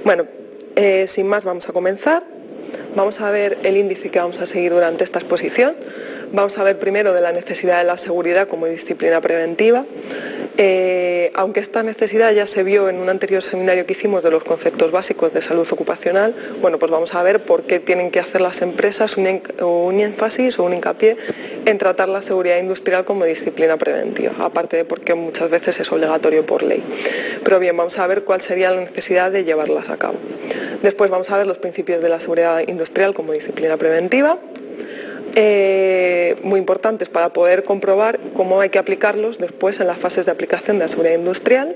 Bueno, sin más vamos a comenzar. Vamos a ver el índice que vamos a seguir durante esta exposición. Vamos a ver primero de la necesidad de la seguridad como disciplina preventiva. Aunque esta necesidad ya se vio en un anterior seminario que hicimos de los conceptos básicos de salud ocupacional, bueno, pues vamos a ver por qué tienen que hacer las empresas un énfasis o un hincapié en tratar la seguridad industrial como disciplina preventiva, aparte de porque muchas veces es obligatorio por ley. Pero bien, vamos a ver cuál sería la necesidad de llevarlas a cabo. Después vamos a ver los principios de la seguridad industrial como disciplina preventiva, muy importantes para poder comprobar cómo hay que aplicarlos después en las fases de aplicación de la seguridad industrial.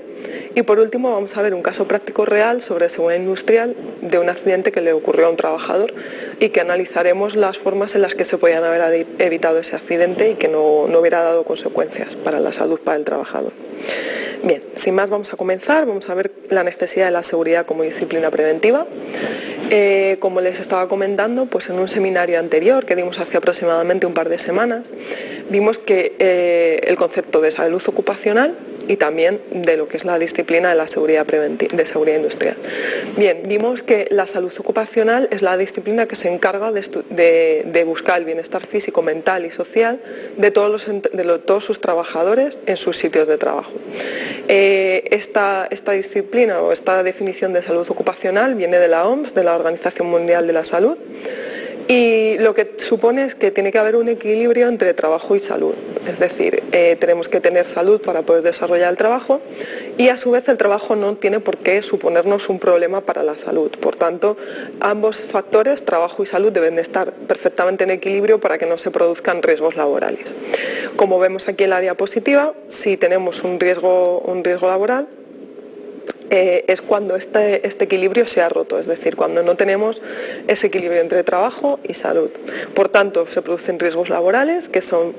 Y por último vamos a ver un caso práctico real sobre seguridad industrial de un accidente que le ocurrió a un trabajador y que analizaremos las formas en las que se podían haber evitado ese accidente y que no hubiera dado consecuencias para la salud para el trabajador. Bien, sin más vamos a comenzar, vamos a ver la necesidad de la seguridad como disciplina preventiva. Como les estaba comentando, pues en un seminario anterior que dimos hace aproximadamente un par de semanas, vimos que el concepto de salud ocupacional y también de lo que es la disciplina de la seguridad industrial. Bien, vimos que la salud ocupacional es la disciplina que se encarga de buscar el bienestar físico, mental y social de todos sus trabajadores en sus sitios de trabajo. Esta disciplina o esta definición de salud ocupacional viene de la OMS, de la Organización Mundial de la Salud, y lo que supone es que tiene que haber un equilibrio entre trabajo y salud. Es decir, tenemos que tener salud para poder desarrollar el trabajo y a su vez el trabajo no tiene por qué suponernos un problema para la salud. Por tanto, ambos factores, trabajo y salud, deben de estar perfectamente en equilibrio para que no se produzcan riesgos laborales. Como vemos aquí en la diapositiva, si tenemos un riesgo laboral, es cuando este equilibrio se ha roto, es decir, cuando no tenemos ese equilibrio entre trabajo y salud. Por tanto, se producen riesgos laborales, que son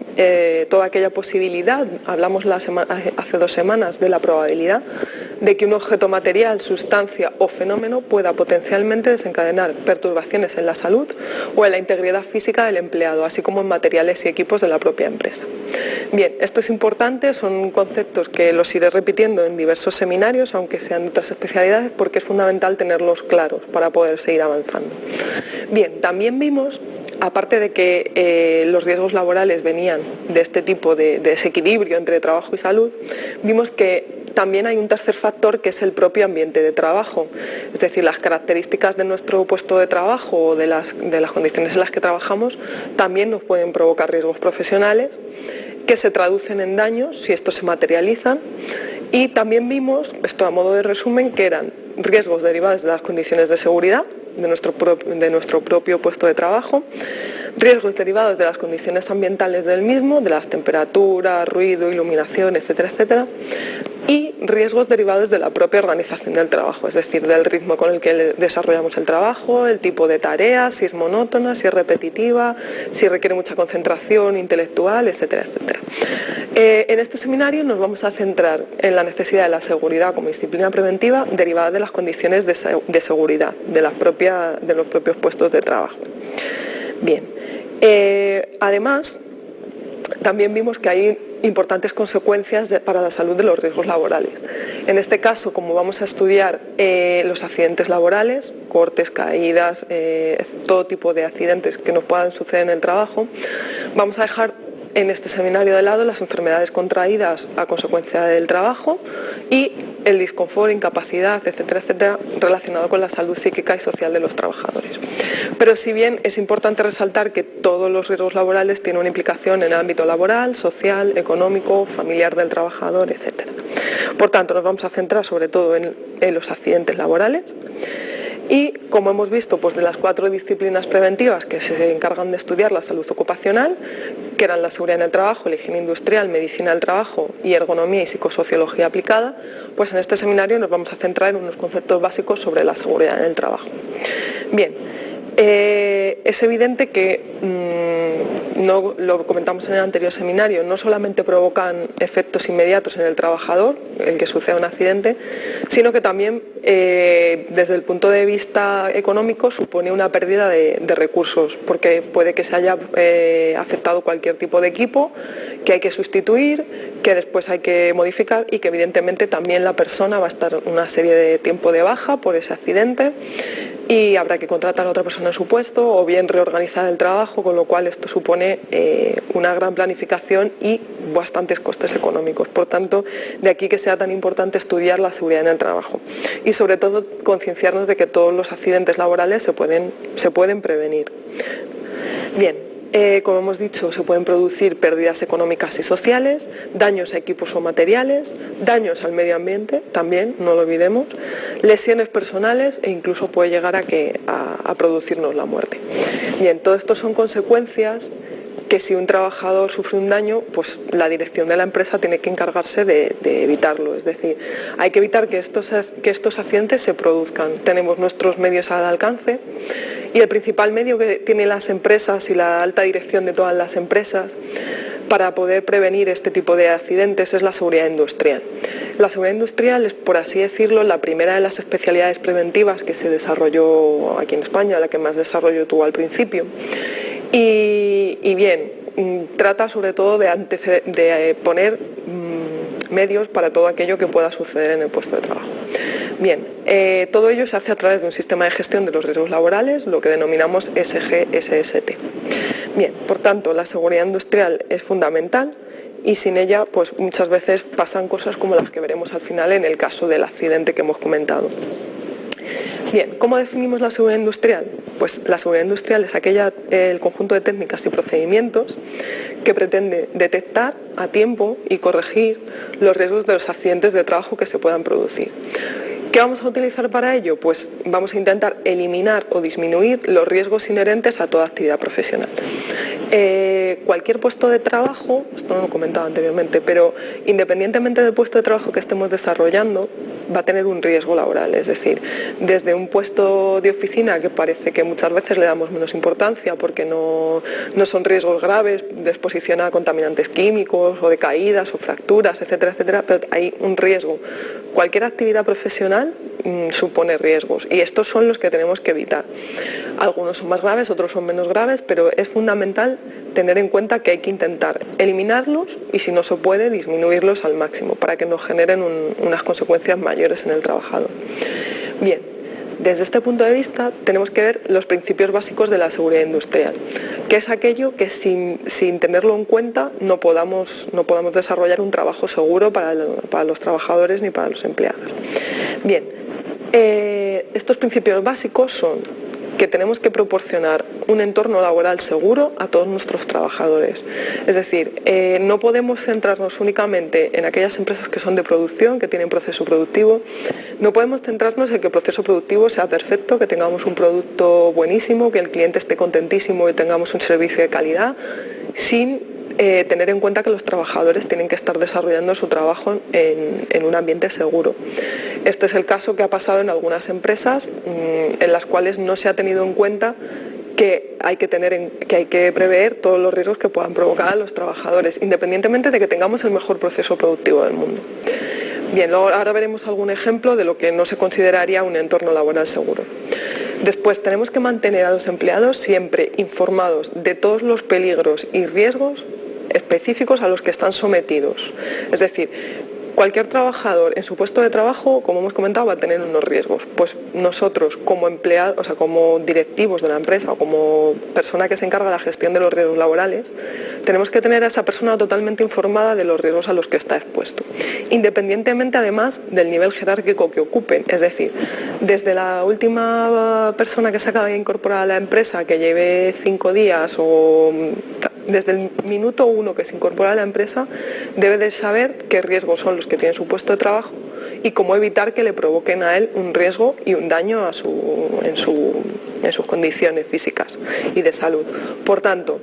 toda aquella posibilidad, hablamos hace 2 semanas de la probabilidad de que un objeto material, sustancia o fenómeno pueda potencialmente desencadenar perturbaciones en la salud o en la integridad física del empleado, así como en materiales y equipos de la propia empresa. Bien, esto es importante, son conceptos que los iré repitiendo en diversos seminarios, aunque sean de otras especialidades, porque es fundamental tenerlos claros para poder seguir avanzando. Bien, también vimos, aparte de que los riesgos laborales venían de este tipo de desequilibrio entre trabajo y salud, vimos que también hay un tercer factor que es el propio ambiente de trabajo, es decir, las características de nuestro puesto de trabajo o de las condiciones en las que trabajamos también nos pueden provocar riesgos profesionales que se traducen en daños si estos se materializan. Y también vimos, esto a modo de resumen, que eran riesgos derivados de las condiciones de seguridad de nuestro propio puesto de trabajo, riesgos derivados de las condiciones ambientales del mismo, de las temperaturas, ruido, iluminación, etcétera, etcétera, y riesgos derivados de la propia organización del trabajo, es decir, del ritmo con el que desarrollamos el trabajo, el tipo de tarea, si es monótona, si es repetitiva, si requiere mucha concentración intelectual, etcétera, etcétera. En este seminario nos vamos a centrar en la necesidad de la seguridad como disciplina preventiva derivada de las condiciones de seguridad de los propios puestos de trabajo. Bien, además también vimos que hay importantes consecuencias para la salud de los riesgos laborales. En este caso, como vamos a estudiar los accidentes laborales, cortes, caídas, todo tipo de accidentes que nos puedan suceder en el trabajo, vamos a dejar en este seminario de lado las enfermedades contraídas a consecuencia del trabajo y el disconfort, incapacidad, etcétera, etcétera, relacionado con la salud psíquica y social de los trabajadores. Pero si bien es importante resaltar que todos los riesgos laborales tienen una implicación en el ámbito laboral, social, económico, familiar del trabajador, etcétera. Por tanto, nos vamos a centrar sobre todo en los accidentes laborales. Y como hemos visto, pues de las 4 disciplinas preventivas que se encargan de estudiar la salud ocupacional, que eran la seguridad en el trabajo, la higiene industrial, medicina del trabajo y ergonomía y psicosociología aplicada, pues en este seminario nos vamos a centrar en unos conceptos básicos sobre la seguridad en el trabajo. Bien, es evidente que no, lo comentamos en el anterior seminario, no solamente provocan efectos inmediatos en el trabajador, el que suceda un accidente, sino que también desde el punto de vista económico supone una pérdida de recursos, porque puede que se haya afectado cualquier tipo de equipo que hay que sustituir, que después hay que modificar y que evidentemente también la persona va a estar una serie de tiempo de baja por ese accidente y habrá que contratar a otra persona en su puesto o bien reorganizar el trabajo, con lo cual esto supone una gran planificación y bastantes costes económicos. Por tanto, de aquí que sea tan importante estudiar la seguridad en el trabajo y sobre todo concienciarnos de que todos los accidentes laborales se pueden prevenir. Bien. Como hemos dicho, se pueden producir pérdidas económicas y sociales, daños a equipos o materiales, daños al medio ambiente, también, no lo olvidemos, lesiones personales e incluso puede llegar a producirnos la muerte. Bien, todo esto son consecuencias que si un trabajador sufre un daño, pues la dirección de la empresa tiene que encargarse de evitarlo. Es decir, hay que evitar que estos accidentes se produzcan. Tenemos nuestros medios al alcance y el principal medio que tienen las empresas y la alta dirección de todas las empresas para poder prevenir este tipo de accidentes es la seguridad industrial. La seguridad industrial es, por así decirlo, la primera de las especialidades preventivas que se desarrolló aquí en España, la que más desarrollo tuvo al principio. Y bien, trata sobre todo de poner medios para todo aquello que pueda suceder en el puesto de trabajo. Bien, todo ello se hace a través de un sistema de gestión de los riesgos laborales, lo que denominamos SGSST. Bien, por tanto, la seguridad industrial es fundamental y sin ella, pues muchas veces pasan cosas como las que veremos al final en el caso del accidente que hemos comentado. Bien, ¿cómo definimos la seguridad industrial? Pues la seguridad industrial es el conjunto de técnicas y procedimientos que pretende detectar a tiempo y corregir los riesgos de los accidentes de trabajo que se puedan producir. ¿Qué vamos a utilizar para ello? Pues vamos a intentar eliminar o disminuir los riesgos inherentes a toda actividad profesional. Cualquier puesto de trabajo, esto no lo he comentado anteriormente, pero independientemente del puesto de trabajo que estemos desarrollando, va a tener un riesgo laboral, es decir, desde un puesto de oficina que parece que muchas veces le damos menos importancia porque no son riesgos graves de exposición a contaminantes químicos o de caídas o fracturas, etcétera, etcétera, pero hay un riesgo. Cualquier actividad profesional supone riesgos y estos son los que tenemos que evitar. Algunos son más graves, otros son menos graves, pero es fundamental tener en cuenta que hay que intentar eliminarlos y si no se puede disminuirlos al máximo para que no generen unas consecuencias mayores en el trabajador. Bien, desde este punto de vista tenemos que ver los principios básicos de la seguridad industrial, que es aquello que sin tenerlo en cuenta no podamos desarrollar un trabajo seguro para los trabajadores ni para los empleados. Bien, estos principios básicos son que tenemos que proporcionar un entorno laboral seguro a todos nuestros trabajadores. Es decir, no podemos centrarnos únicamente en aquellas empresas que son de producción, que tienen proceso productivo. No podemos centrarnos en que el proceso productivo sea perfecto, que tengamos un producto buenísimo, que el cliente esté contentísimo y tengamos un servicio de calidad, sin tener en cuenta que los trabajadores tienen que estar desarrollando su trabajo en un ambiente seguro. Este es el caso que ha pasado en algunas empresas en las cuales no se ha tenido en cuenta que hay que prever todos los riesgos que puedan provocar a los trabajadores, independientemente de que tengamos el mejor proceso productivo del mundo. Bien, ahora veremos algún ejemplo de lo que no se consideraría un entorno laboral seguro. Después tenemos que mantener a los empleados siempre informados de todos los peligros y riesgos específicos a los que están sometidos. Es decir, cualquier trabajador en su puesto de trabajo, como hemos comentado, va a tener unos riesgos. Pues nosotros como empleados, o sea, como directivos de la empresa o como persona que se encarga de la gestión de los riesgos laborales, tenemos que tener a esa persona totalmente informada de los riesgos a los que está expuesto, independientemente además del nivel jerárquico que ocupen. Es decir, desde la última persona que se acaba de incorporar a la empresa, que lleve 5 días o desde el minuto 1 que se incorpora a la empresa, debe de saber qué riesgos son los que tiene su puesto de trabajo y cómo evitar que le provoquen a él un riesgo y un daño en sus condiciones físicas y de salud. Por tanto,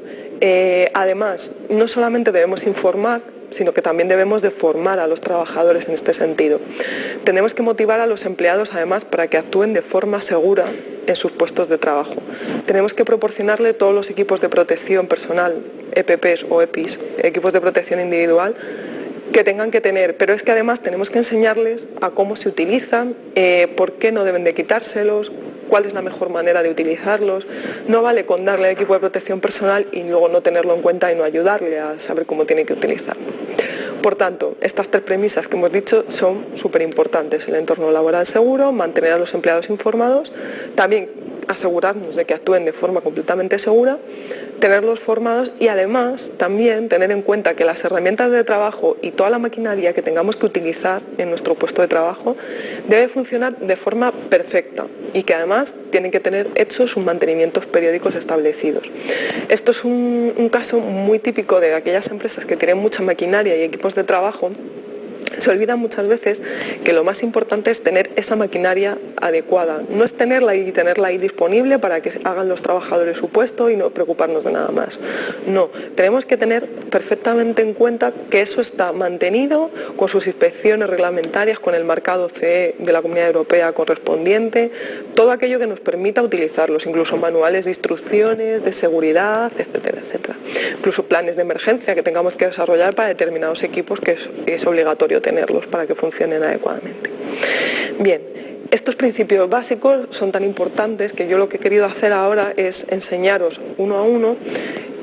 además, no solamente debemos informar, sino que también debemos de formar a los trabajadores en este sentido. Tenemos que motivar a los empleados, además, para que actúen de forma segura en sus puestos de trabajo. Tenemos que proporcionarle todos los equipos de protección personal, EPPs o EPIs, equipos de protección individual, que tengan que tener, pero es que además tenemos que enseñarles a cómo se utilizan, por qué no deben de quitárselos, cuál es la mejor manera de utilizarlos. No vale con darle el equipo de protección personal y luego no tenerlo en cuenta y no ayudarle a saber cómo tiene que utilizarlo. Por tanto, estas 3 premisas que hemos dicho son súper importantes: el entorno laboral seguro, mantener a los empleados informados, también asegurarnos de que actúen de forma completamente segura, tenerlos formados y además también tener en cuenta que las herramientas de trabajo y toda la maquinaria que tengamos que utilizar en nuestro puesto de trabajo debe funcionar de forma perfecta y que además tienen que tener hechos sus mantenimientos periódicos establecidos. Esto es un caso muy típico de aquellas empresas que tienen mucha maquinaria y equipos de trabajo. Se olvida muchas veces que lo más importante es tener esa maquinaria adecuada. No es tenerla ahí disponible para que hagan los trabajadores su puesto y no preocuparnos de nada más. No, tenemos que tener perfectamente en cuenta que eso está mantenido con sus inspecciones reglamentarias, con el marcado CE de la Comunidad Europea correspondiente, todo aquello que nos permita utilizarlos, incluso manuales de instrucciones, de seguridad, etcétera, etcétera. Incluso planes de emergencia que tengamos que desarrollar para determinados equipos que es obligatorio tenerlos para que funcionen adecuadamente. Bien, estos principios básicos son tan importantes que yo lo que he querido hacer ahora es enseñaros uno a uno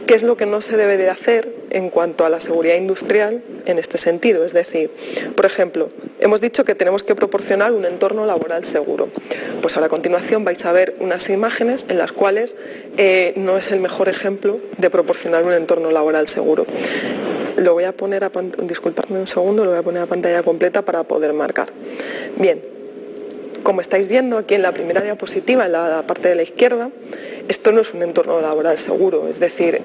qué es lo que no se debe de hacer en cuanto a la seguridad industrial en este sentido. Es decir, por ejemplo, hemos dicho que tenemos que proporcionar un entorno laboral seguro. Pues ahora a continuación vais a ver unas imágenes en las cuales no es el mejor ejemplo de proporcionar un entorno laboral seguro. Lo voy a poner disculpadme un segundo, lo voy a poner a pantalla completa para poder marcar. Bien, como estáis viendo aquí en la primera diapositiva, en la parte de la izquierda, esto no es un entorno laboral seguro, es decir,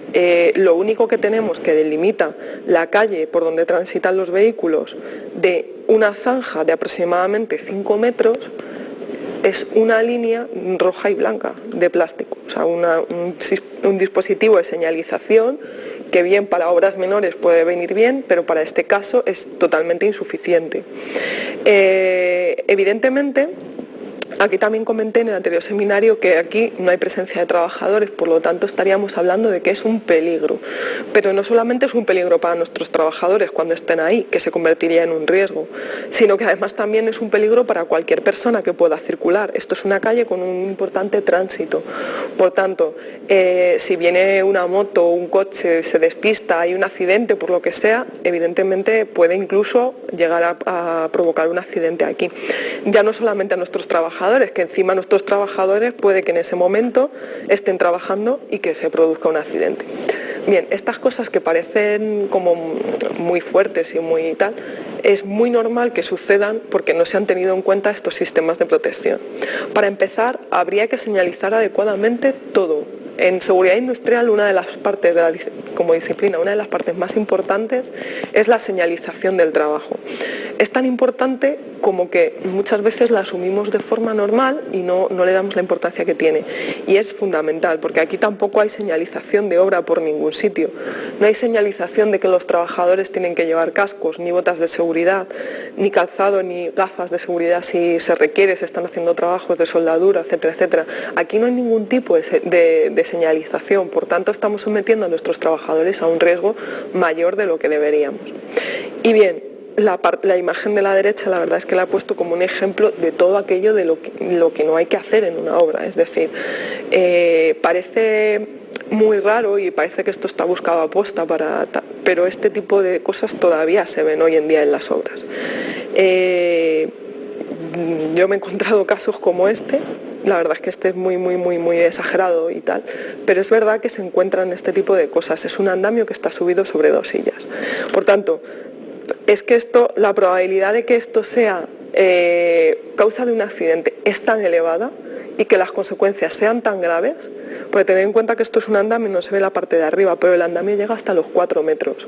lo único que tenemos que delimita la calle por donde transitan los vehículos de una zanja de aproximadamente 5 metros es una línea roja y blanca de plástico, o sea, un dispositivo de señalización que bien para obras menores puede venir bien, pero para este caso es totalmente insuficiente. Evidentemente, aquí también comenté en el anterior seminario que aquí no hay presencia de trabajadores, por lo tanto estaríamos hablando de que es un peligro. Pero no solamente es un peligro para nuestros trabajadores cuando estén ahí, que se convertiría en un riesgo, sino que además también es un peligro para cualquier persona que pueda circular. Esto es una calle con un importante tránsito. Por tanto, si viene una moto o un coche, se despista, hay un accidente por lo que sea, evidentemente puede incluso llegar a provocar un accidente aquí. Ya no solamente a nuestros trabajadores, que encima nuestros trabajadores puede que en ese momento estén trabajando y que se produzca un accidente. Bien, estas cosas que parecen como muy fuertes y muy tal, es muy normal que sucedan porque no se han tenido en cuenta estos sistemas de protección. Para empezar, habría que señalizar adecuadamente todo. En seguridad industrial, una de las partes como disciplina, una de las partes más importantes es la señalización del trabajo. Es tan importante como que muchas veces la asumimos de forma normal y no le damos la importancia que tiene. Y es fundamental, porque aquí tampoco hay señalización de obra por ningún sitio. No hay señalización de que los trabajadores tienen que llevar cascos, ni botas de seguridad, ni calzado, ni gafas de seguridad si se requiere, se están haciendo trabajos de soldadura, etcétera, etcétera. Aquí no hay ningún tipo de señalización, por tanto estamos sometiendo a nuestros trabajadores a un riesgo mayor de lo que deberíamos. Y bien, la imagen de la derecha la verdad es que la he puesto como un ejemplo de todo aquello de lo que no hay que hacer en una obra, es decir, parece muy raro y parece que esto está buscado a posta pero este tipo de cosas todavía se ven hoy en día en las obras. Yo me he encontrado casos como este. La verdad es que este es muy exagerado y tal, pero es verdad que se encuentran este tipo de cosas. Es un andamio que está subido sobre 2 sillas. Por tanto, es que la probabilidad de que esto sea causa de un accidente es tan elevada y que las consecuencias sean tan graves, porque tener en cuenta que esto es un andamio, no se ve la parte de arriba, pero el andamio llega hasta los 4 metros.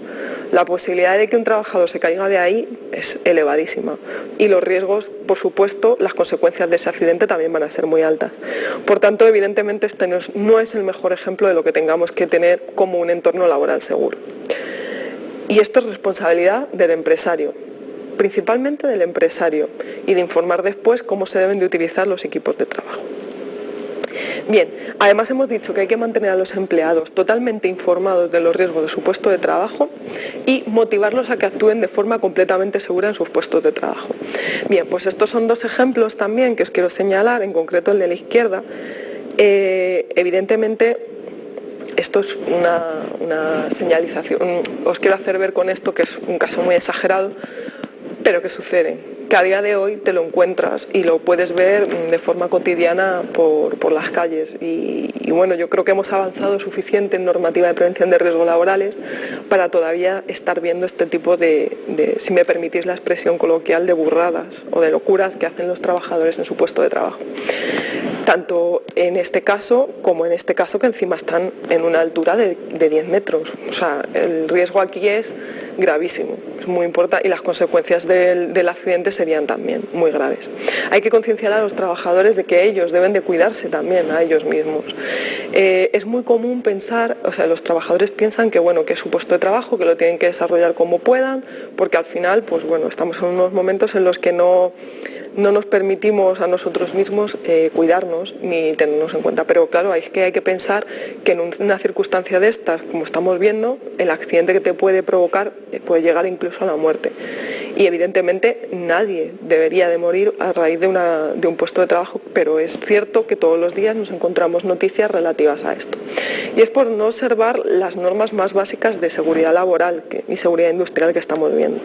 La posibilidad de que un trabajador se caiga de ahí es elevadísima y los riesgos, por supuesto, las consecuencias de ese accidente también van a ser muy altas. Por tanto, evidentemente este no es el mejor ejemplo de lo que tengamos que tener como un entorno laboral seguro. Y esto es responsabilidad del empresario, principalmente del empresario, y de informar después cómo se deben de utilizar los equipos de trabajo. Bien, además hemos dicho que hay que mantener a los empleados totalmente informados de los riesgos de su puesto de trabajo y motivarlos a que actúen de forma completamente segura en sus puestos de trabajo. Bien, pues estos son dos ejemplos también que os quiero señalar, en concreto el de la izquierda. Evidentemente, esto es una señalización, os quiero hacer ver con esto que es un caso muy exagerado, pero que sucede, que a día de hoy te lo encuentras y lo puedes ver de forma cotidiana por las calles y bueno, yo creo que hemos avanzado suficiente en normativa de prevención de riesgos laborales para todavía estar viendo este tipo de, si me permitís la expresión coloquial, de burradas o de locuras que hacen los trabajadores en su puesto de trabajo. Tanto en este caso como en este caso, que encima están en una altura de 10 metros. O sea, el riesgo aquí es gravísimo, es muy importante, y las consecuencias del accidente serían también muy graves. Hay que concienciar a los trabajadores de que ellos deben de cuidarse también a ellos mismos. Es muy común pensar, o sea, los trabajadores piensan que bueno, que es su puesto de trabajo, que lo tienen que desarrollar como puedan, porque al final, pues bueno, estamos en unos momentos en los que no nos permitimos a nosotros mismos cuidarnos ni tenernos en cuenta. Pero claro, hay que pensar que en una circunstancia de estas, como estamos viendo, el accidente que te puede provocar puede llegar incluso a la muerte. Y evidentemente nadie debería de morir a raíz de un puesto de trabajo, pero es cierto que todos los días nos encontramos noticias relativas a esto. Y es por no observar las normas más básicas de seguridad laboral y seguridad industrial que estamos viendo.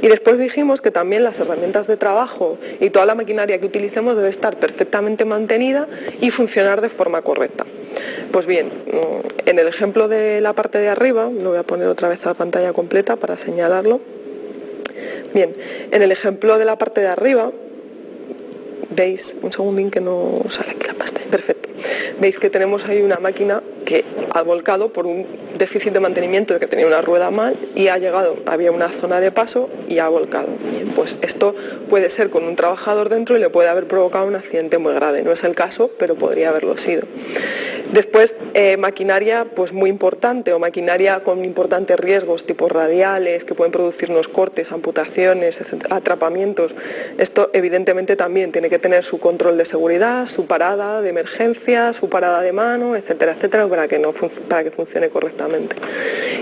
Y después dijimos que también las herramientas de trabajo y toda la maquinaria que utilicemos debe estar perfectamente mantenida y funcionar de forma correcta. Pues bien, en el ejemplo de la parte de arriba, lo voy a poner otra vez a la pantalla completa para señalarlo. Bien, en el ejemplo de la parte de arriba, veis, un segundín que no sale aquí la pasta, perfecto. Veis que tenemos ahí una máquina que ha volcado por un déficit de mantenimiento de que tenía una rueda mal y había una zona de paso y ha volcado. Bien, pues esto puede ser con un trabajador dentro y le puede haber provocado un accidente muy grave. No es el caso, pero podría haberlo sido. Después, maquinaria pues muy importante o maquinaria con importantes riesgos, tipo radiales, que pueden producirnos cortes, amputaciones, atrapamientos. Esto evidentemente también tiene que tener su control de seguridad, su parada de emergencia, su parada de mano, etcétera, etcétera, para que funcione correctamente.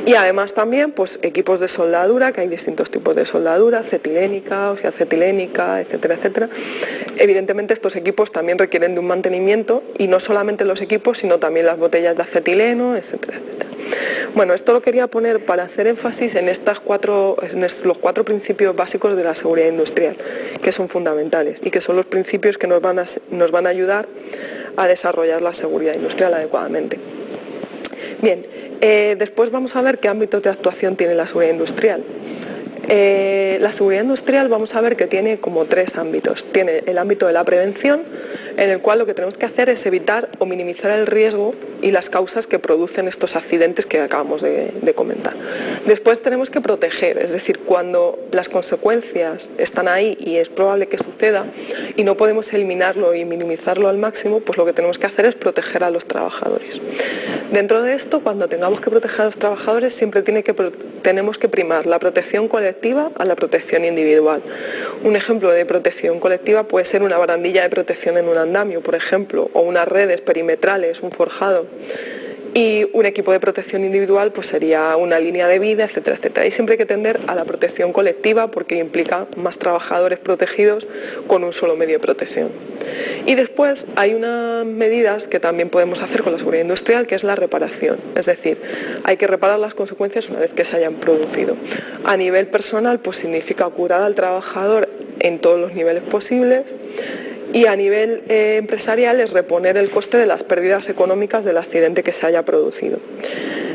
Y además también pues equipos de soldadura, que hay distintos tipos de soldadura, acetilénica, oxiacetilénica, etcétera, etcétera. Evidentemente estos equipos también requieren de un mantenimiento, y no solamente los equipos, sino también las botellas de acetileno, etcétera, etcétera. Bueno, esto lo quería poner para hacer énfasis en los 4 principios básicos de la seguridad industrial, que son fundamentales y que son los principios que nos van a ayudar a desarrollar la seguridad industrial adecuadamente. Bien, después vamos a ver qué ámbitos de actuación tiene la seguridad industrial. La seguridad industrial vamos a ver que tiene como 3 ámbitos. Tiene el ámbito de la prevención, en el cual lo que tenemos que hacer es evitar o minimizar el riesgo y las causas que producen estos accidentes que acabamos de comentar. Después tenemos que proteger, es decir, cuando las consecuencias están ahí y es probable que suceda y no podemos eliminarlo y minimizarlo al máximo, pues lo que tenemos que hacer es proteger a los trabajadores. Dentro de esto, cuando tengamos que proteger a los trabajadores, siempre tenemos que primar la protección colectiva a la protección individual. Un ejemplo de protección colectiva puede ser una barandilla de protección en un andamio, por ejemplo, o unas redes perimetrales, un forjado. Y un equipo de protección individual pues sería una línea de vida, etcétera, etcétera. Y siempre hay que tender a la protección colectiva porque implica más trabajadores protegidos con un solo medio de protección. Y después hay unas medidas que también podemos hacer con la seguridad industrial, que es la reparación. Es decir, hay que reparar las consecuencias una vez que se hayan producido. A nivel personal pues significa curar al trabajador en todos los niveles posibles. Y a nivel empresarial es reponer el coste de las pérdidas económicas del accidente que se haya producido.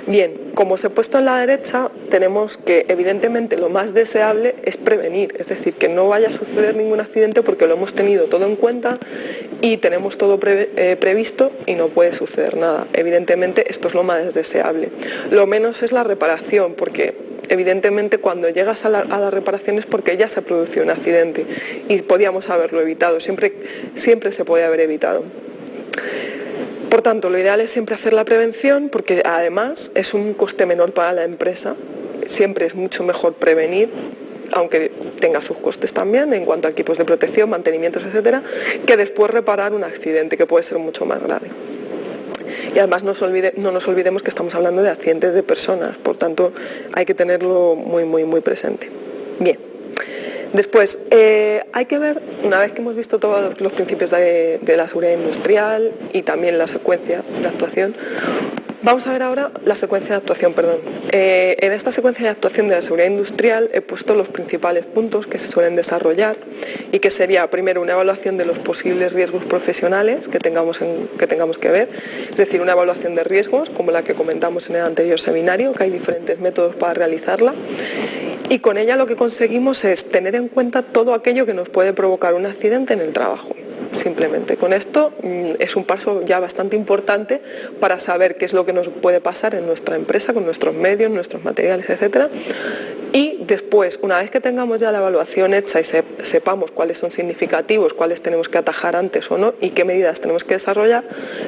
Bien, como os he puesto en la derecha, tenemos que evidentemente lo más deseable es prevenir, es decir, que no vaya a suceder ningún accidente porque lo hemos tenido todo en cuenta y tenemos todo previsto y no puede suceder nada. Evidentemente esto es lo más deseable. Lo menos es la reparación, porque evidentemente cuando llegas a la reparación es porque ya se produjo un accidente y podíamos haberlo evitado, siempre se puede haber evitado. Por tanto, lo ideal es siempre hacer la prevención porque además es un coste menor para la empresa, siempre es mucho mejor prevenir aunque tenga sus costes también en cuanto a equipos de protección, mantenimientos, etcétera, que después reparar un accidente que puede ser mucho más grave. Y además no nos olvidemos que estamos hablando de accidentes de personas, por tanto hay que tenerlo muy presente. Bien. Después, hay que ver, una vez que hemos visto todos los principios de la seguridad industrial y también la secuencia de actuación, vamos a ver ahora la secuencia de actuación, en esta secuencia de actuación de la seguridad industrial he puesto los principales puntos que se suelen desarrollar y que sería primero una evaluación de los posibles riesgos profesionales que tengamos que ver, es decir, una evaluación de riesgos como la que comentamos en el anterior seminario, que hay diferentes métodos para realizarla. Y con ella lo que conseguimos es tener en cuenta todo aquello que nos puede provocar un accidente en el trabajo. Simplemente con esto es un paso ya bastante importante para saber qué es lo que nos puede pasar en nuestra empresa, con nuestros medios, nuestros materiales, etcétera. Y después, una vez que tengamos ya la evaluación hecha y sepamos cuáles son significativos, cuáles tenemos que atajar antes o no y qué medidas tenemos que desarrollar,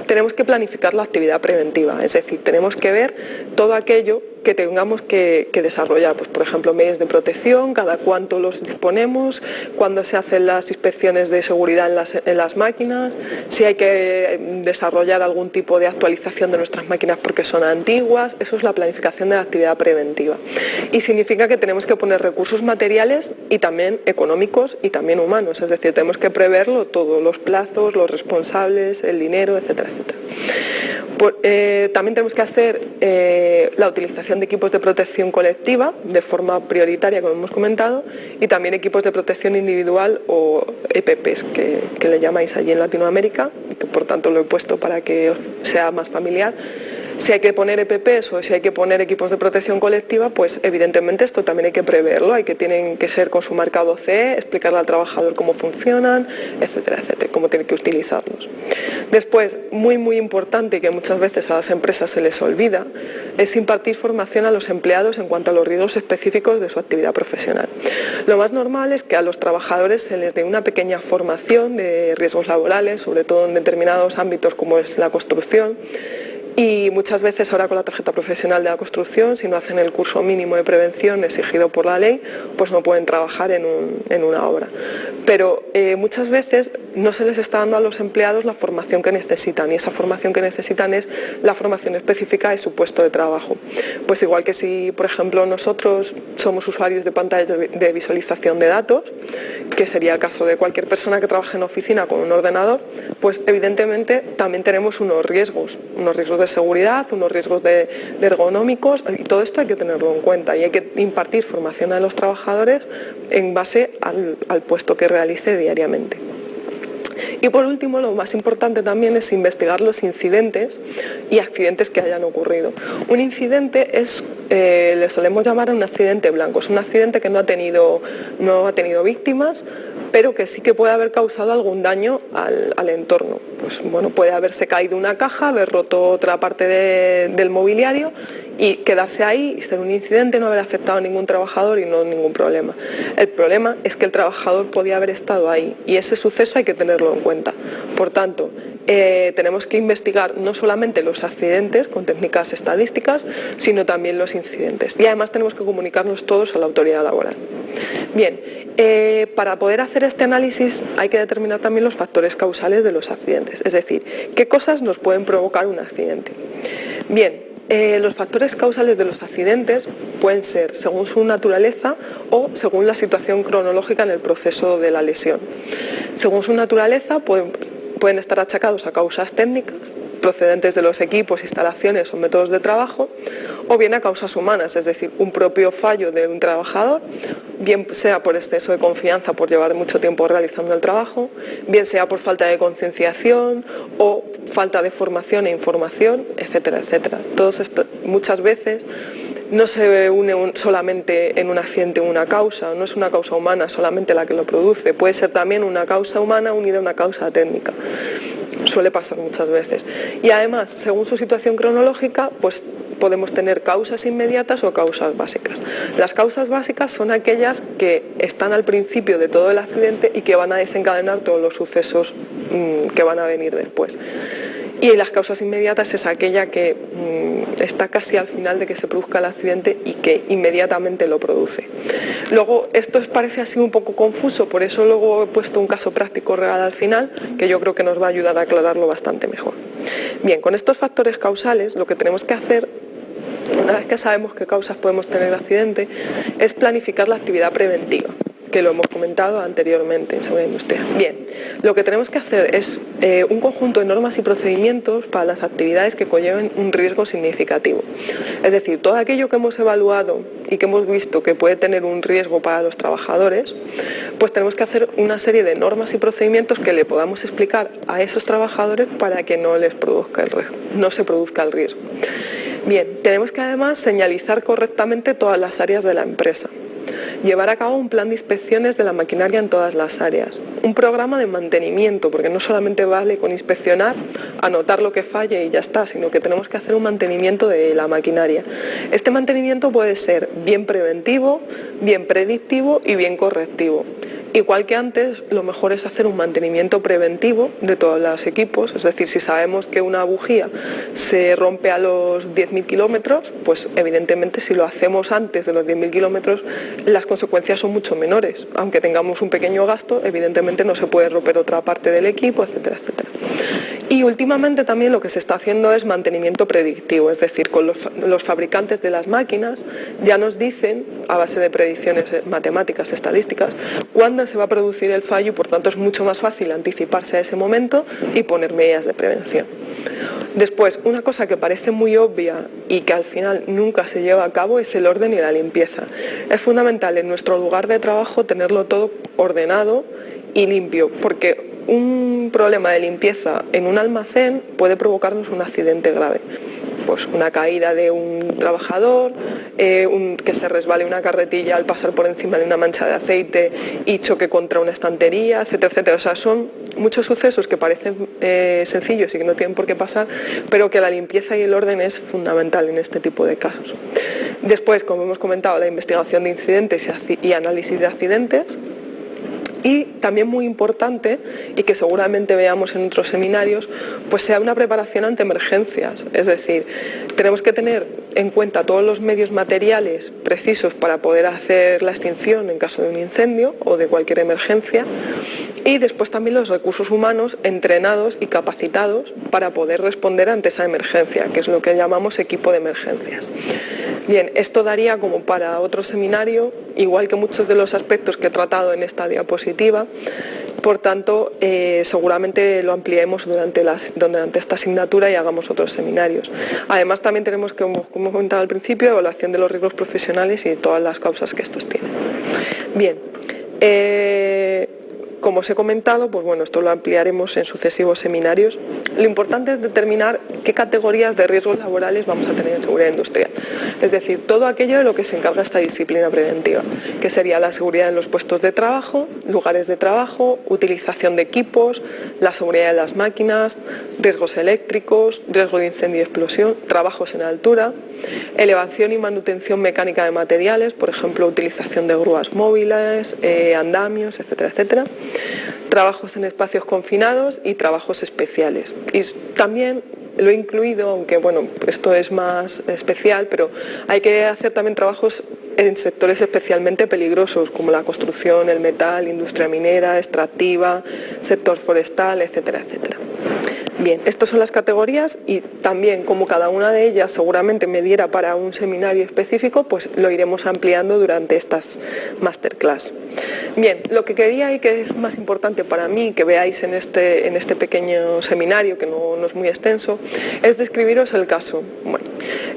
tenemos que planificar la actividad preventiva. Es decir, tenemos que ver todo aquello que tengamos que desarrollar, pues por ejemplo medios de protección, cada cuánto los disponemos, cuándo se hacen las inspecciones de seguridad en las máquinas, si hay que desarrollar algún tipo de actualización de nuestras máquinas porque son antiguas. Eso es la planificación de la actividad preventiva y significa que tenemos que poner recursos materiales y también económicos y también humanos, es decir, tenemos que preverlo todo, los plazos, los responsables, el dinero, etcétera, etcétera. También tenemos que hacer la utilización de equipos de protección colectiva de forma prioritaria, como hemos comentado, y también equipos de protección individual o EPPs, que le llamáis allí en Latinoamérica, que por tanto lo he puesto para que os sea más familiar. Si hay que poner EPPs o si hay que poner equipos de protección colectiva, pues evidentemente esto también hay que preverlo, tienen que ser con su marcado CE, explicarle al trabajador cómo funcionan, etcétera, etcétera, cómo tiene que utilizarlos. Después, muy importante, que muchas veces a las empresas se les olvida, es impartir formación a los empleados en cuanto a los riesgos específicos de su actividad profesional. Lo más normal es que a los trabajadores se les dé una pequeña formación de riesgos laborales, sobre todo en determinados ámbitos como es la construcción. Y muchas veces ahora con la tarjeta profesional de la construcción, si no hacen el curso mínimo de prevención exigido por la ley, pues no pueden trabajar en una obra. Pero muchas veces no se les está dando a los empleados la formación que necesitan, y esa formación que necesitan es la formación específica de su puesto de trabajo. Pues igual que si, por ejemplo, nosotros somos usuarios de pantallas de visualización de datos, que sería el caso de cualquier persona que trabaje en oficina con un ordenador, pues evidentemente también tenemos unos riesgos de seguridad, unos riesgos de ergonómicos, y todo esto hay que tenerlo en cuenta y hay que impartir formación a los trabajadores en base al puesto que realice diariamente. Y por último, lo más importante también es investigar los incidentes y accidentes que hayan ocurrido. Un incidente es, le solemos llamar un accidente blanco, es un accidente que no ha tenido víctimas, pero que sí que puede haber causado algún daño al entorno. Pues bueno, puede haberse caído una caja, haber roto otra parte del mobiliario y quedarse ahí y ser un incidente, no haber afectado a ningún trabajador y no ningún problema. El problema es que el trabajador podía haber estado ahí y ese suceso hay que tenerlo en cuenta. Por tanto, tenemos que investigar no solamente los accidentes con técnicas estadísticas, sino también los incidentes. Y además tenemos que comunicarnos todos a la autoridad laboral. Bien, para poder hacer este análisis hay que determinar también los factores causales de los accidentes, es decir, qué cosas nos pueden provocar un accidente. Bien, los factores causales de los accidentes pueden ser según su naturaleza o según la situación cronológica en el proceso de la lesión. Según su naturaleza pueden estar achacados a causas técnicas procedentes de los equipos, instalaciones o métodos de trabajo, o bien a causas humanas, es decir, un propio fallo de un trabajador, bien sea por exceso de confianza por llevar mucho tiempo realizando el trabajo, bien sea por falta de concienciación o falta de formación e información, etcétera, etcétera. Todo esto muchas veces no se une solamente en un accidente una causa, no es una causa humana solamente la que lo produce, puede ser también una causa humana unida a una causa técnica. Suele pasar muchas veces. Y además, según su situación cronológica, pues podemos tener causas inmediatas o causas básicas. Las causas básicas son aquellas que están al principio de todo el accidente y que van a desencadenar todos los sucesos que van a venir después. Y las causas inmediatas es aquella que está casi al final de que se produzca el accidente y que inmediatamente lo produce. Luego, esto os parece así un poco confuso, por eso luego he puesto un caso práctico real al final, que yo creo que nos va a ayudar a aclararlo bastante mejor. Bien, con estos factores causales, lo que tenemos que hacer, una vez que sabemos qué causas podemos tener de accidente, es planificar la actividad preventiva, que lo hemos comentado anteriormente en seguridad industrial. Bien, lo que tenemos que hacer es un conjunto de normas y procedimientos para las actividades que conlleven un riesgo significativo. Es decir, todo aquello que hemos evaluado y que hemos visto que puede tener un riesgo para los trabajadores, pues tenemos que hacer una serie de normas y procedimientos que le podamos explicar a esos trabajadores para que no se produzca el riesgo. Bien, tenemos que además señalizar correctamente todas las áreas de la empresa. Llevar a cabo un plan de inspecciones de la maquinaria en todas las áreas. Un programa de mantenimiento, porque no solamente vale con inspeccionar, anotar lo que falle y ya está, sino que tenemos que hacer un mantenimiento de la maquinaria. Este mantenimiento puede ser bien preventivo, bien predictivo y bien correctivo. Igual que antes, lo mejor es hacer un mantenimiento preventivo de todos los equipos, es decir, si sabemos que una bujía se rompe a los 10.000 kilómetros, pues evidentemente si lo hacemos antes de los 10.000 kilómetros, las consecuencias son mucho menores. Aunque tengamos un pequeño gasto, evidentemente no se puede romper otra parte del equipo, etcétera, etcétera. Y últimamente también lo que se está haciendo es mantenimiento predictivo, es decir, con los fabricantes de las máquinas ya nos dicen, a base de predicciones matemáticas, estadísticas, cuándo se va a producir el fallo y por tanto es mucho más fácil anticiparse a ese momento y poner medidas de prevención. Después, una cosa que parece muy obvia y que al final nunca se lleva a cabo es el orden y la limpieza. Es fundamental en nuestro lugar de trabajo tenerlo todo ordenado y limpio, porque un problema de limpieza en un almacén puede provocarnos un accidente grave. Pues una caída de un trabajador, que se resbale una carretilla al pasar por encima de una mancha de aceite y choque contra una estantería, etcétera, etcétera. O sea, son muchos sucesos que parecen sencillos y que no tienen por qué pasar, pero que la limpieza y el orden es fundamental en este tipo de casos. Después, como hemos comentado, la investigación de incidentes y análisis de accidentes. Y también muy importante, y que seguramente veamos en otros seminarios, pues sea una preparación ante emergencias. Es decir, tenemos que tener en cuenta todos los medios materiales precisos para poder hacer la extinción en caso de un incendio o de cualquier emergencia, y después también los recursos humanos entrenados y capacitados para poder responder ante esa emergencia, que es lo que llamamos equipo de emergencias. Bien, esto daría como para otro seminario, igual que muchos de los aspectos que he tratado en esta diapositiva. Por tanto, seguramente lo ampliemos durante esta asignatura y hagamos otros seminarios. Además, también tenemos, como hemos comentado al principio, evaluación de los riesgos profesionales y todas las causas que estos tienen. Bien, como os he comentado, pues bueno, esto lo ampliaremos en sucesivos seminarios. Lo importante es determinar qué categorías de riesgos laborales vamos a tener en seguridad industrial. Es decir, todo aquello de lo que se encarga esta disciplina preventiva, que sería la seguridad en los puestos de trabajo, lugares de trabajo, utilización de equipos, la seguridad de las máquinas, riesgos eléctricos, riesgo de incendio y explosión, trabajos en altura, elevación y manutención mecánica de materiales, por ejemplo, utilización de grúas móviles, andamios, etcétera, etcétera. Trabajos en espacios confinados y trabajos especiales. Y también lo he incluido, aunque bueno, esto es más especial, pero hay que hacer también trabajos en sectores especialmente peligrosos, como la construcción, el metal, industria minera, extractiva, sector forestal, etcétera, etcétera. Bien, estas son las categorías y también como cada una de ellas seguramente me diera para un seminario específico, pues lo iremos ampliando durante estas masterclass. Bien, lo que quería y que es más importante para mí que veáis en este pequeño seminario, que no es muy extenso, es describiros el caso. Bueno,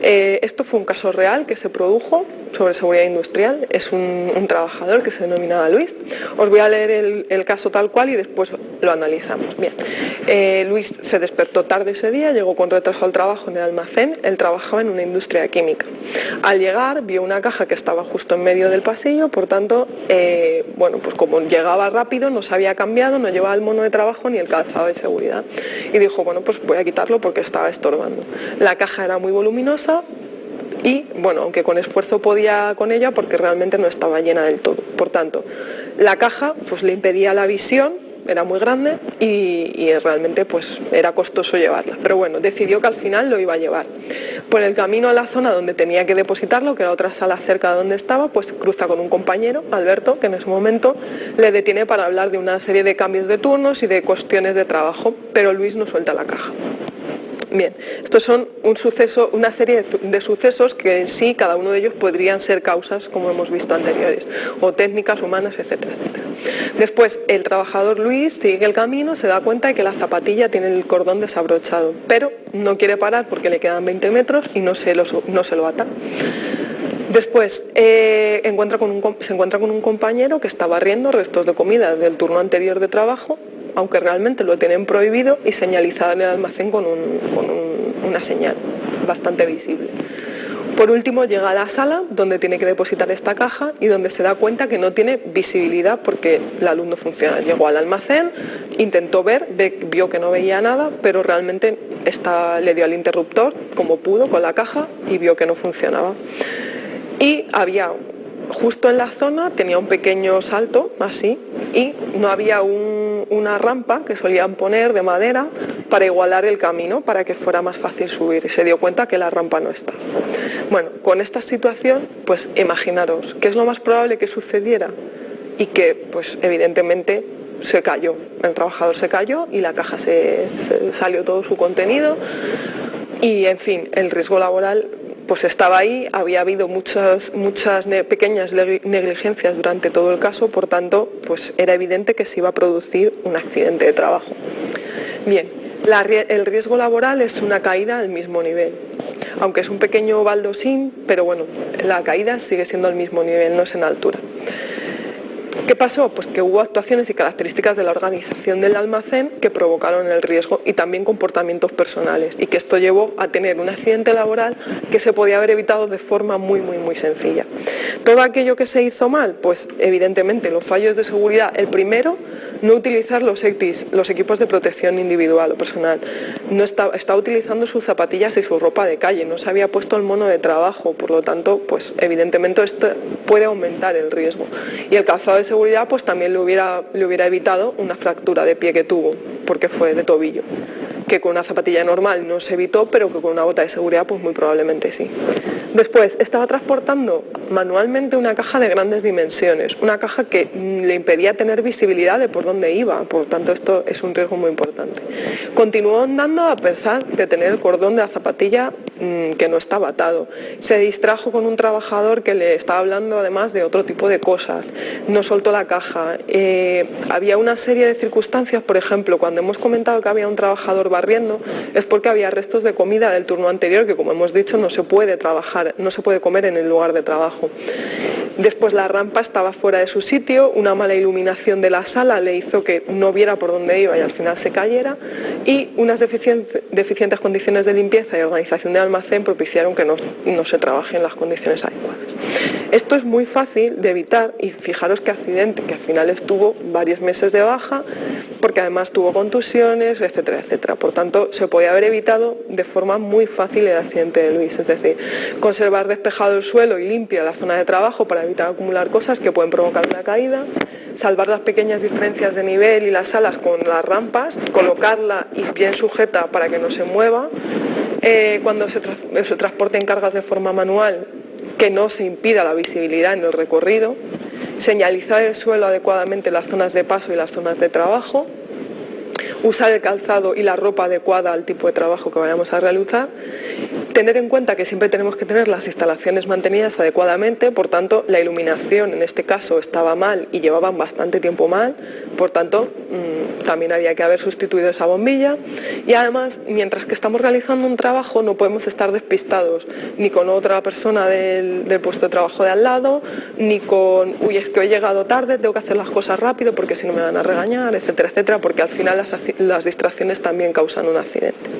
esto fue un caso real que se produjo sobre seguridad industrial, es un trabajador que se denominaba Luis. Os voy a leer el caso tal cual y después lo analizamos. Bien, Luis se despertó tarde ese día, llegó con retraso al trabajo en el almacén, él trabajaba en una industria química. Al llegar vio una caja que estaba justo en medio del pasillo, por tanto, bueno, pues como llegaba rápido, no se había cambiado, no llevaba el mono de trabajo ni el calzado de seguridad. Y dijo, bueno, pues voy a quitarlo porque estaba estorbando. La caja era muy voluminosa, y bueno, aunque con esfuerzo podía con ella porque realmente no estaba llena del todo. Por tanto, la caja pues le impedía la visión era muy grande y realmente pues era costoso llevarla. Pero bueno, decidió que al final lo iba a llevar. Por el camino a la zona donde tenía que depositarlo, que era otra sala cerca de donde estaba, pues cruza con un compañero, Alberto, que en ese momento le detiene para hablar de una serie de cambios de turnos y de cuestiones de trabajo, pero Luis no suelta la caja. Bien, estos son una serie de sucesos que en sí, cada uno de ellos podrían ser causas, como hemos visto anteriores, o técnicas humanas, etcétera, etcétera. Después, el trabajador Luis sigue el camino, se da cuenta de que la zapatilla tiene el cordón desabrochado, pero no quiere parar porque le quedan 20 metros y no se lo ata. Después se encuentra con un compañero que está barriendo restos de comida del turno anterior de trabajo, aunque realmente lo tienen prohibido y señalizado en el almacén con una señal bastante visible. Por último llega a la sala donde tiene que depositar esta caja y donde se da cuenta que no tiene visibilidad porque la luz no funciona. Llegó al almacén, intentó ver, vio que no veía nada, pero realmente le dio al interruptor como pudo con la caja y vio que no funcionaba. Y justo en la zona tenía un pequeño salto, así, y no había una rampa que solían poner de madera para igualar el camino, para que fuera más fácil subir, y se dio cuenta que la rampa no está. Bueno, con esta situación, pues imaginaros, ¿qué es lo más probable que sucediera? Y que, pues evidentemente, se cayó, el trabajador se cayó y la caja se salió todo su contenido y, en fin, el riesgo laboral pues estaba ahí, había habido muchas pequeñas negligencias durante todo el caso, por tanto, pues era evidente que se iba a producir un accidente de trabajo. Bien, el riesgo laboral es una caída al mismo nivel, aunque es un pequeño baldosín, pero bueno, la caída sigue siendo al mismo nivel, no es en altura. ¿Qué pasó? Pues que hubo actuaciones y características de la organización del almacén que provocaron el riesgo y también comportamientos personales, y que esto llevó a tener un accidente laboral que se podía haber evitado de forma muy sencilla. Todo aquello que se hizo mal, pues evidentemente los fallos de seguridad. El primero, no utilizar los equipos de protección individual o personal. No estaba utilizando sus zapatillas y su ropa de calle, no se había puesto el mono de trabajo, por lo tanto, pues evidentemente esto puede aumentar el riesgo. Y el calzado de seguridad pues también le hubiera evitado una fractura de pie que tuvo, porque fue de tobillo, que con una zapatilla normal no se evitó, pero que con una bota de seguridad pues muy probablemente sí. Después, estaba transportando manualmente una caja de grandes dimensiones, una caja que le impedía tener visibilidad de por dónde iba, por lo tanto esto es un riesgo muy importante. Continuó andando a pesar de tener el cordón de la zapatilla que no estaba atado. Se distrajo con un trabajador que le estaba hablando además de otro tipo de cosas, no soltó la caja. Había una serie de circunstancias, por ejemplo, cuando hemos comentado que había un trabajador barriendo, es porque había restos de comida del turno anterior que, como hemos dicho, no se puede comer en el lugar de trabajo. Después la rampa estaba fuera de su sitio, una mala iluminación de la sala le hizo que no viera por dónde iba y al final se cayera, y unas deficientes condiciones de limpieza y organización del almacén propiciaron que no se trabaje en las condiciones adecuadas. Esto es muy fácil de evitar, y fijaros qué accidente, que al final estuvo varios meses de baja, porque además tuvo contusiones, etcétera, etcétera. Por tanto, se podía haber evitado de forma muy fácil el accidente de Luis, es decir, conservar despejado el suelo y limpia la zona de trabajo para evitar acumular cosas que pueden provocar una caída, salvar las pequeñas diferencias de nivel y las salas con las rampas, colocarla y bien sujeta para que no se mueva, cuando se transporten cargas de forma manual, que no se impida la visibilidad en el recorrido, señalizar el suelo adecuadamente las zonas de paso y las zonas de trabajo, usar el calzado y la ropa adecuada al tipo de trabajo que vayamos a realizar, tener en cuenta que siempre tenemos que tener las instalaciones mantenidas adecuadamente, por tanto la iluminación en este caso estaba mal y llevaban bastante tiempo mal, por tanto también había que haber sustituido esa bombilla, y además mientras que estamos realizando un trabajo no podemos estar despistados ni con otra persona del puesto de trabajo de al lado, ni con uy, es que he llegado tarde, tengo que hacer las cosas rápido porque si no me van a regañar, etcétera, etcétera, porque al final las distracciones también causan un accidente.